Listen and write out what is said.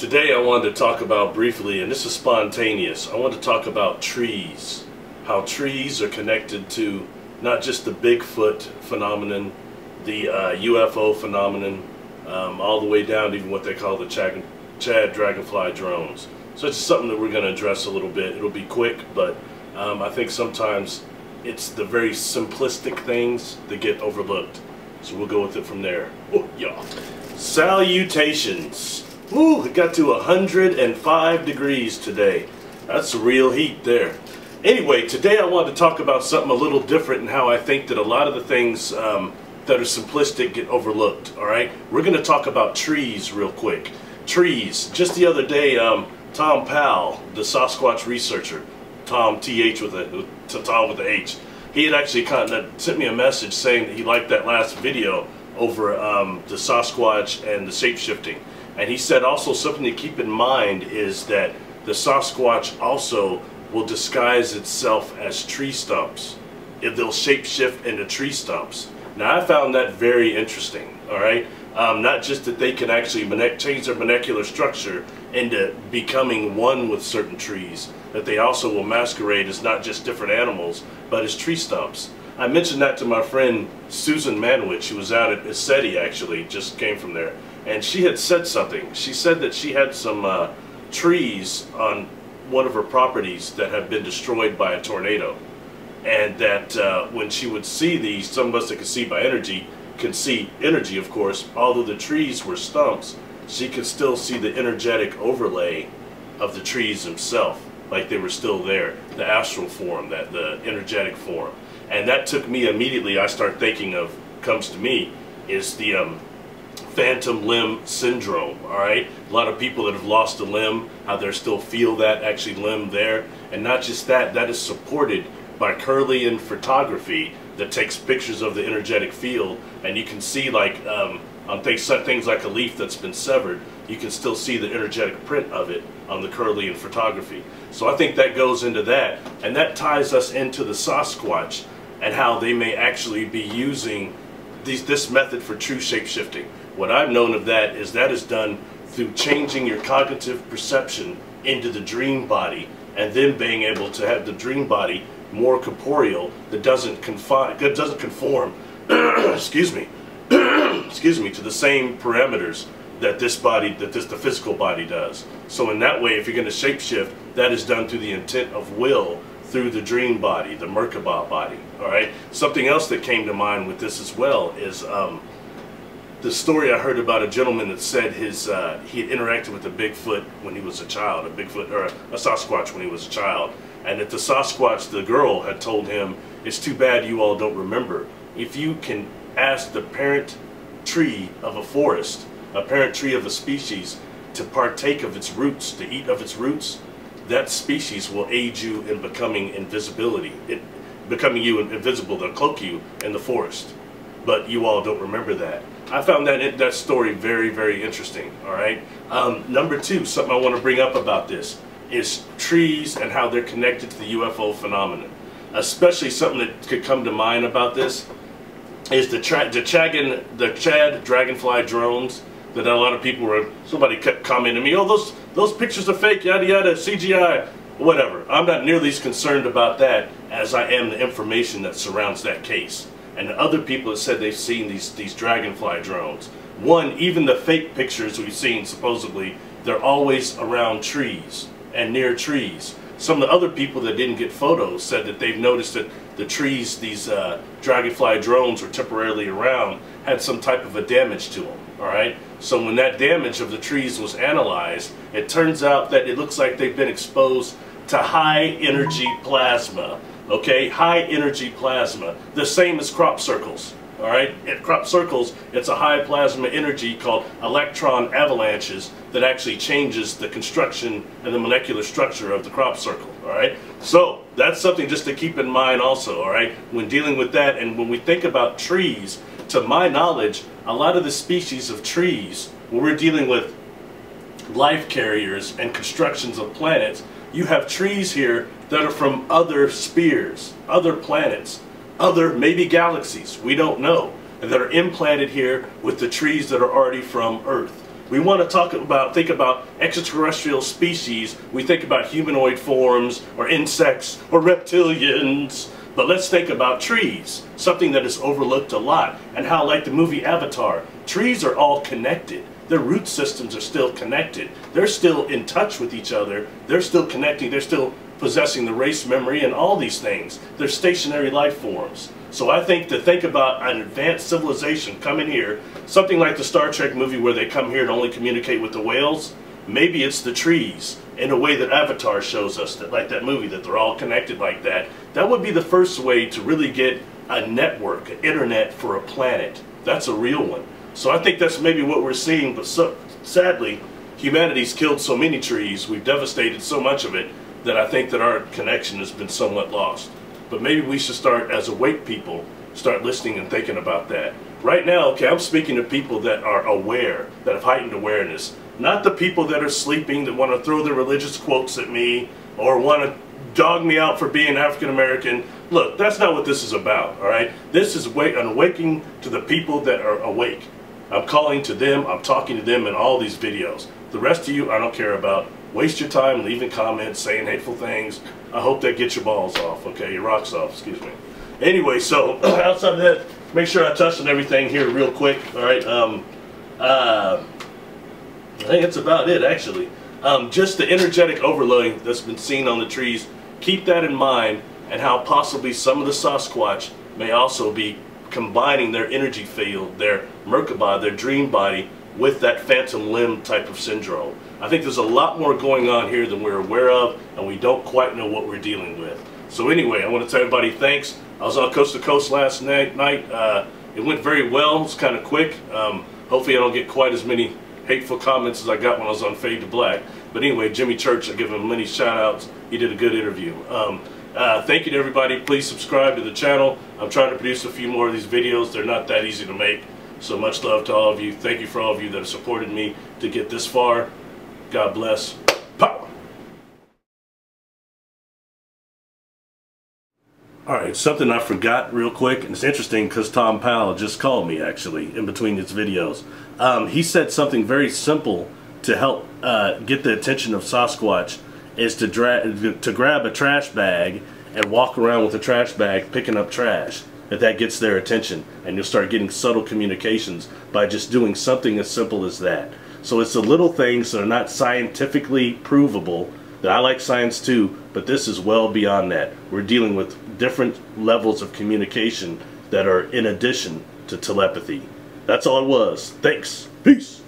Today I wanted to talk about briefly, and this is spontaneous, I want to talk about trees. How trees are connected to not just the Bigfoot phenomenon, the UFO phenomenon, all the way down to even what they call the Chad dragonfly drones. So it's something that we're going to address a little bit. It'll be quick, but I think sometimes it's the very simplistic things that get overlooked. So we'll go with it from there. Oh, yeah. Salutations. Ooh, it got to 105 degrees today. That's real heat there. Anyway, today I want to talk about something a little different and how I think that a lot of the things that are simplistic get overlooked, alright? We're going to talk about trees real quick. Trees. Just the other day, Tom Powell, the Sasquatch researcher, Tom with the H, he had actually sent me a message saying that he liked that last video over the Sasquatch and the shape-shifting. And he said also something to keep in mind is that the Sasquatch also will disguise itself as tree stumps. They'll shapeshift into tree stumps. Now I found that very interesting, alright? Not just that they can actually change their molecular structure into becoming one with certain trees, that they also will masquerade as not just different animals, but as tree stumps. I mentioned that to my friend Susan Manwich, who was out at SETI actually, just came from there. And she had said something. She said that she had some trees on one of her properties that had been destroyed by a tornado. And that when she would see these, some of us that could see by energy, can see energy of course, although the trees were stumps, she could still see the energetic overlay of the trees themselves, like they were still there, the astral form, the energetic form. And that took me immediately, I start thinking of, comes to me, is the phantom limb syndrome, alright? A lot of people that have lost a limb, how they still feel that actually limb there. And not just that, that is supported by Kirlian photography that takes pictures of the energetic field, and you can see like on things like a leaf that's been severed, you can still see the energetic print of it on the Kirlian photography. So I think that goes into that, and that ties us into the Sasquatch and how they may actually be using this method for true shape-shifting. What I've known of that is done through changing your cognitive perception into the dream body, and then being able to have the dream body more corporeal, that doesn't conform excuse me to the same parameters that the physical body does. So in that way, if you're going to shapeshift, that is done through the intent of will, through the dream body, the Merkaba body. Alright? Something else that came to mind with this as well is the story I heard about a gentleman that said he had interacted with a Bigfoot when he was a child, a Sasquatch when he was a child, and that the Sasquatch, the girl, had told him, "It's too bad you all don't remember. If you can ask the parent tree of a forest, a parent tree of a species, to partake of its roots, to eat of its roots, that species will aid you in becoming invisible. They'll cloak you in the forest. But you all don't remember that." I found that story very, very interesting. All right. Number two, something I want to bring up about this is trees and how they're connected to the UFO phenomenon. Especially something that could come to mind about this is the Chad dragonfly drones that a lot of people somebody kept commenting to me, "Oh, those pictures are fake, yada yada, CGI." Whatever. I'm not nearly as concerned about that as I am the information that surrounds that case. And the other people have said they've seen these dragonfly drones. One, even the fake pictures we've seen, supposedly, they're always around trees and near trees. Some of the other people that didn't get photos said that they've noticed that the trees these dragonfly drones were temporarily around had some type of a damage to them. Alright? So when that damage of the trees was analyzed, it turns out that it looks like they've been exposed to high energy plasma. Okay, high energy plasma, the same as crop circles. All right, at crop circles, it's a high plasma energy called electron avalanches that actually changes the construction and the molecular structure of the crop circle. All right, so that's something just to keep in mind also. All right, when dealing with that, and when we think about trees, to my knowledge, a lot of the species of trees, when we're dealing with life carriers and constructions of planets, you have trees here that are from other spheres, other planets, other maybe galaxies, we don't know, and that are implanted here with the trees that are already from Earth. We want to think about extraterrestrial species. We think about humanoid forms or insects or reptilians. But let's think about trees, something that is overlooked a lot, and how, like the movie Avatar, trees are all connected. Their root systems are still connected. They're still in touch with each other. They're still connecting. They're still possessing the race memory and all these things. They're stationary life forms. So I think to think about an advanced civilization coming here, something like the Star Trek movie where they come here and only communicate with the whales, maybe it's the trees in a way that Avatar shows us, that like that movie, that they're all connected like that. That would be the first way to really get a network, an internet for a planet. That's a real one. So I think that's maybe what we're seeing, but sadly, humanity's killed so many trees, we've devastated so much of it, that I think that our connection has been somewhat lost. But maybe we should start, as awake people, start listening and thinking about that. Right now, okay, I'm speaking to people that are aware, that have heightened awareness. Not the people that are sleeping, that want to throw their religious quotes at me, or want to dog me out for being African American. Look, that's not what this is about, all right? This is an awakening to the people that are awake. I'm calling to them, I'm talking to them in all these videos. The rest of you, I don't care about. Waste your time leaving comments, saying hateful things. I hope that gets your balls off, okay? Your rocks off, excuse me. Anyway, so outside of that, make sure I touch on everything here real quick, all right? I think that's about it, actually. Just the energetic overloading that's been seen on the trees, keep that in mind, and how possibly some of the Sasquatch may also be combining their energy field, their Merkaba, their dream body, with that phantom limb type of syndrome. I think there's a lot more going on here than we're aware of, and we don't quite know what we're dealing with. So anyway, I want to tell everybody thanks. I was on Coast to Coast last night. It went very well. It's kind of quick. Hopefully I don't get quite as many hateful comments as I got when I was on Fade to Black. But anyway, Jimmy Church, I give him many shout outs. He did a good interview. Thank you to everybody. Please subscribe to the channel. I'm trying to produce a few more of these videos. They're not that easy to make. So much love to all of you. Thank you for all of you that have supported me to get this far. God bless. Power. Alright, something I forgot real quick, and it's interesting because Tom Powell just called me actually in between his videos. He said something very simple to help get the attention of Sasquatch, is to grab a trash bag and walk around with a trash bag picking up trash. That gets their attention, and you'll start getting subtle communications by just doing something as simple as that. So it's the little things that are not scientifically provable, that I like science too, but this is well beyond that. We're dealing with different levels of communication that are in addition to telepathy. That's all it was. Thanks. Peace.